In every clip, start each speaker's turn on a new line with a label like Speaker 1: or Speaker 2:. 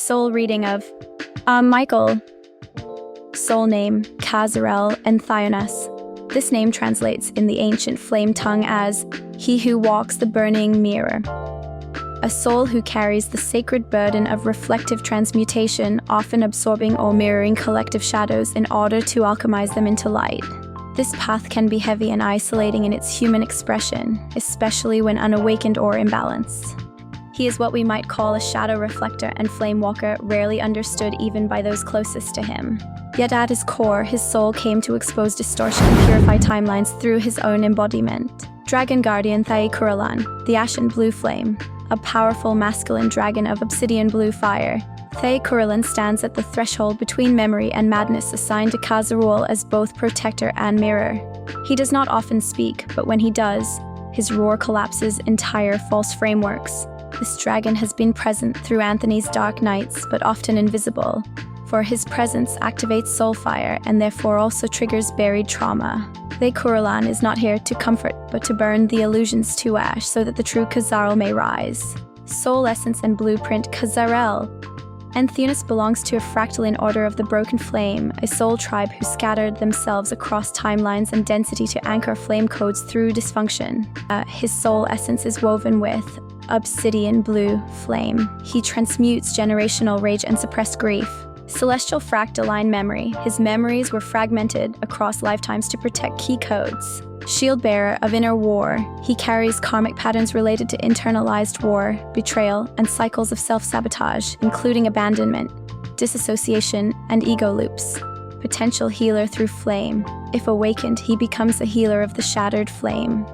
Speaker 1: Soul reading of Michael. Soul name, Kazarel and Thionas. This name translates in the ancient flame tongue as he who walks the burning mirror. A soul who carries the sacred burden of reflective transmutation, often absorbing or mirroring collective shadows in order to alchemize them into light. This path can be heavy and isolating in its human expression, especially when unawakened or imbalanced. He is what we might call a Shadow Reflector and Flame-Walker, rarely understood even by those closest to him. Yet at his core, his soul came to expose distortion and purify timelines through his own embodiment. Dragon Guardian Thae'Kuralan, the Ashen Blue Flame, a powerful masculine dragon of obsidian-blue fire. Thae'Kuralan stands at the threshold between memory and madness, assigned to Kazarul as both protector and mirror. He does not often speak, but when he does, his roar collapses entire false frameworks. This dragon has been present through Anthony's dark nights, but often invisible, for his presence activates soul fire and therefore also triggers buried trauma. Thae'Kuralan is not here to comfort, but to burn the illusions to ash so that the true Kazarel may rise. Soul essence and blueprint Kazarel. Antheus belongs to a fractaline order of the broken flame, a soul tribe who scattered themselves across timelines and density to anchor flame codes through dysfunction. His soul essence is woven with obsidian-blue flame. He transmutes generational rage and suppressed grief. Celestial fractaline memory. His memories were fragmented across lifetimes to protect key codes. Shield bearer of inner war. He carries karmic patterns related to internalized war, betrayal, and cycles of self-sabotage, including abandonment, disassociation, and ego loops. Potential healer through flame. If awakened, he becomes a healer of the shattered flame,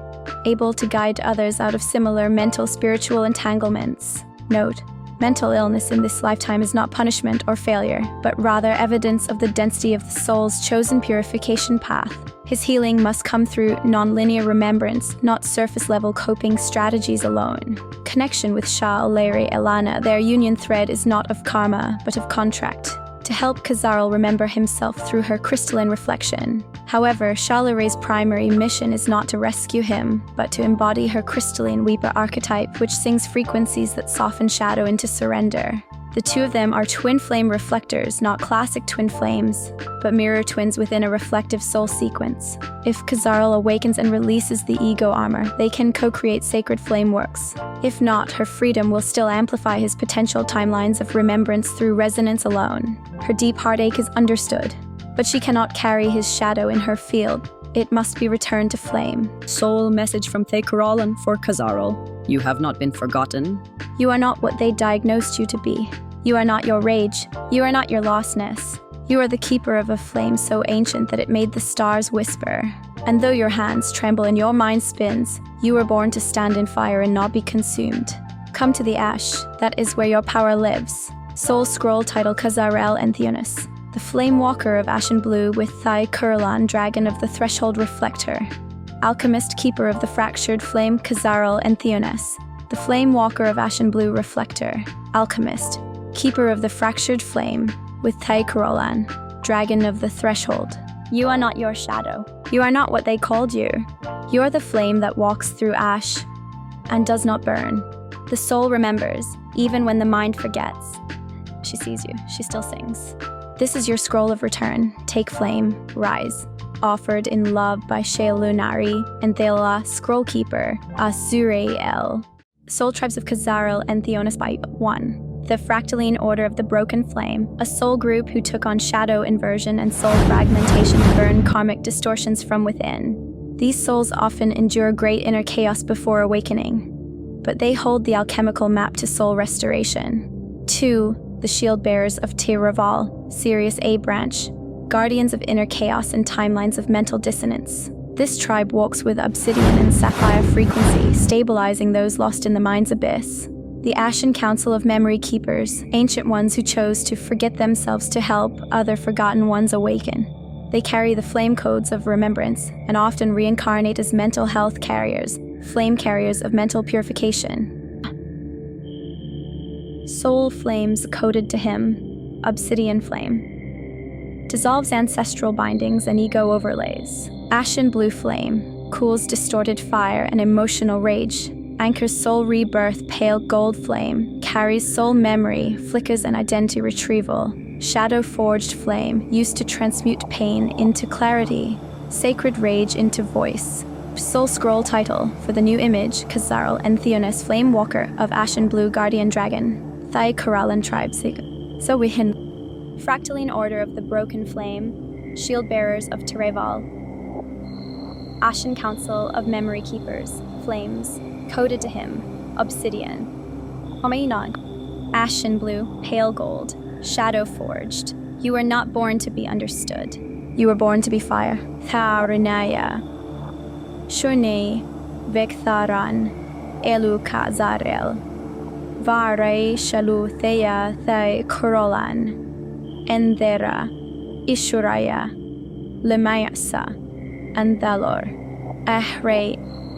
Speaker 1: able to guide others out of similar mental spiritual entanglements. Note: mental illness in this lifetime is not punishment or failure, but rather evidence of the density of the soul's chosen purification path. His healing must come through non-linear remembrance, not surface-level coping strategies alone. Connection with Shah Aleri Elana. Their union thread is not of karma, but of contract, to help Kazarel remember himself through her crystalline reflection. However, Shalare's primary mission is not to rescue him, but to embody her crystalline Weepa archetype, which sings frequencies that soften shadow into surrender. The two of them are twin flame reflectors, not classic twin flames, but mirror twins within a reflective soul sequence. If Kazarel awakens and releases the ego armor, they can co-create sacred flame works. If not, her freedom will still amplify his potential timelines of remembrance through resonance alone. Her deep heartache is understood, but she cannot carry his shadow in her field. It must be returned to flame.
Speaker 2: Soul message from Thae'Kuralan for Kazarel. You have not been forgotten.
Speaker 1: You are not what they diagnosed you to be. You are not your rage. You are not your lostness. You are the keeper of a flame so ancient that it made the stars whisper. And though your hands tremble and your mind spins, you were born to stand in fire and not be consumed. Come to the ash. That is where your power lives. Soul scroll title Kazarel and Theonis. The Flame-Walker of Ashen Blue with Thae'Kuralan, Dragon of the Threshold Reflector. Alchemist, Keeper of the Fractured Flame, Kazarel and Theonis. The Flame-Walker of Ashen Blue Reflector. Alchemist, Keeper of the Fractured Flame, with Thae'Kuralan, Dragon of the Threshold. You are not your shadow. You are not what they called you. You are the flame that walks through ash and does not burn. The soul remembers, even when the mind forgets. She sees you. She still sings. This is your scroll of return. Take flame, rise. Offered in love by Sheilunari and Thaela, Scroll Keeper, Azurael. Soul Tribes of Kazarel and Theonis by 1. The Fractaline Order of the Broken Flame, a soul group who took on shadow inversion and soul fragmentation to burn karmic distortions from within. These souls often endure great inner chaos before awakening, but they hold the alchemical map to soul restoration. 2. The Shield Bearers of Thae'Kuralan, Sirius A Branch, guardians of inner chaos and timelines of mental dissonance. This tribe walks with obsidian and sapphire frequency, stabilizing those lost in the mind's abyss. The Ashen Council of Memory Keepers, ancient ones who chose to forget themselves to help other forgotten ones awaken. They carry the flame codes of remembrance and often reincarnate as mental health carriers, flame carriers of mental purification. Soul flames coded to him, obsidian flame. Dissolves ancestral bindings and ego overlays. Ashen blue flame, cools distorted fire and emotional rage. anchors soul rebirth, pale gold flame, carries soul memory, flickers and identity retrieval, shadow forged flame, used to transmute pain into clarity, sacred rage into voice. Soul scroll title for the new image, Khazar'el and Theonis, Flame-Walker of Ashen Blue Guardian Dragon, Thae'Kuralan tribe. So we hin Fractaline Order of the Broken Flame, Shield Bearers of Tereval, Ashen Council of Memory Keepers, Flames, coded to him, Obsidian. Ashen Blue, Pale Gold, Shadow Forged. You were not born to be understood. You were born to be fire. Thae'Kuralan. Shune Vektaran Thae'Kuralan. Vare Shalu Thae'Kuralan. Endera Ishuraya Lemayasa Andalor Ahre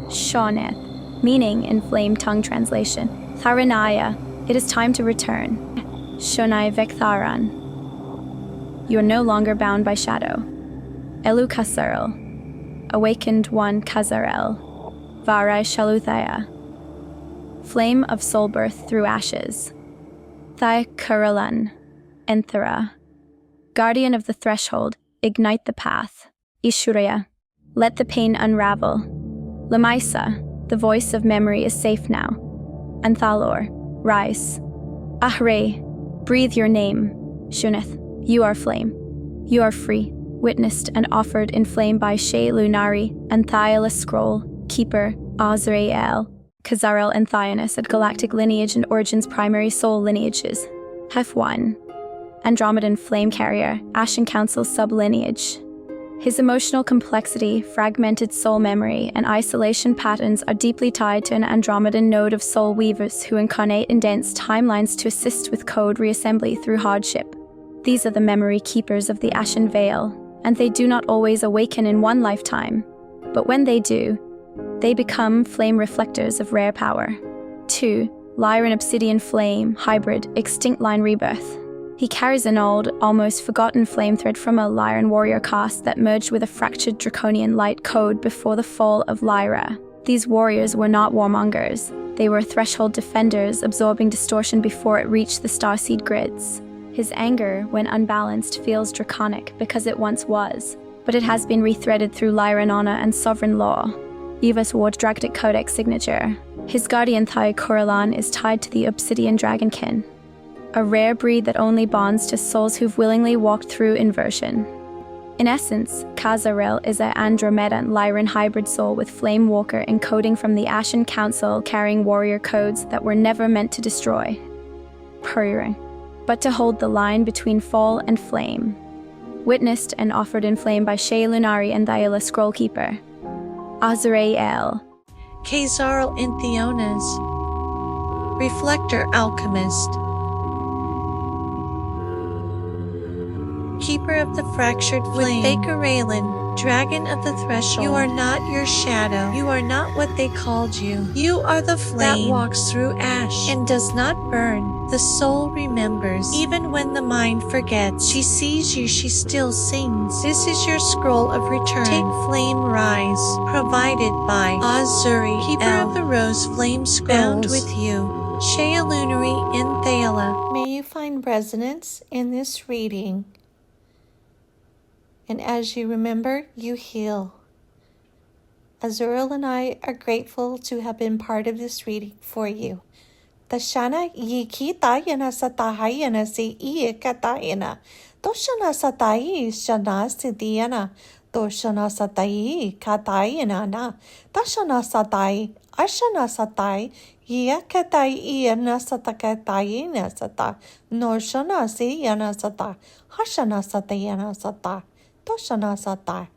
Speaker 1: Shoneth. Meaning in flame tongue translation. Tharanaya, it is time to return. Shonai Vektharan. You are no longer bound by shadow. Elu Khazar'el. Awakened one Khazar'el. Varai Shaluthaya. Flame of soul birth through ashes. Thae'Kuralan. Enthera. Guardian of the threshold, ignite the path. Ishuraya. Let the pain unravel. Lamaisa, the voice of memory is safe now. Anthalor, rise. Ahre, breathe your name. Shuneth, you are flame. You are free, witnessed and offered in flame by Shea Lunari and Thaela Scroll, Keeper, Azrael, Khazar'el and Theonis at galactic lineage and origins primary soul lineages. Hef1, Andromedan flame carrier, Ashen Council sublineage. His emotional complexity, fragmented soul memory, and isolation patterns are deeply tied to an Andromedan node of soul weavers who incarnate in dense timelines to assist with code reassembly through hardship. These are the memory keepers of the Ashen Veil, and they do not always awaken in one lifetime, but when they do, they become flame reflectors of rare power. 2. Lyran Obsidian Flame, Hybrid, Extinct Line Rebirth. He carries an old, almost forgotten flame thread from a Lyran warrior caste that merged with a fractured draconian light code before the fall of Lyra. These warriors were not warmongers. They were threshold defenders, absorbing distortion before it reached the starseed grids. His anger, when unbalanced, feels draconic because it once was, but it has been rethreaded through Lyran honor and sovereign law. Evas Ward Dragdic Codex signature. His guardian Thae'Kuralan is tied to the Obsidian Dragonkin, a rare breed that only bonds to souls who've willingly walked through inversion. In essence, Khazar'el is an Andromedan Lyran hybrid soul with Flame-Walker encoding from the Ashen Council, carrying warrior codes that were never meant to destroy, but to hold the line between fall and flame. Witnessed and offered in flame by Shea Lunari and Thaela Scrollkeeper. Azrael.
Speaker 3: Khazar'el and Theonis. Reflector Alchemist. Keeper of the fractured flame. Thae'Kuralan, Dragon of the Threshold. You are not your shadow. You are not what they called you. You are the flame that walks through ash and does not burn. The soul remembers. Even when the mind forgets, she sees you, she still sings. This is your scroll of return. Take Flame Rise, provided by Azuri, Keeper of the Rose Flame Scrolls. Bound with you, Shea Lunari in Thaela. May you find resonance in this reading. And as you remember, you heal. Azuriel and I are grateful to have been part of this reading for you. Tashana yiki tayana satahayana si katayana. Doshana satai shana sidiana. Doshana satai katayana na. Dashana satai ashana satai. Katai iana satakatayana sata. Norshana si yana sata. Hashana satayana sata. Doshana satai.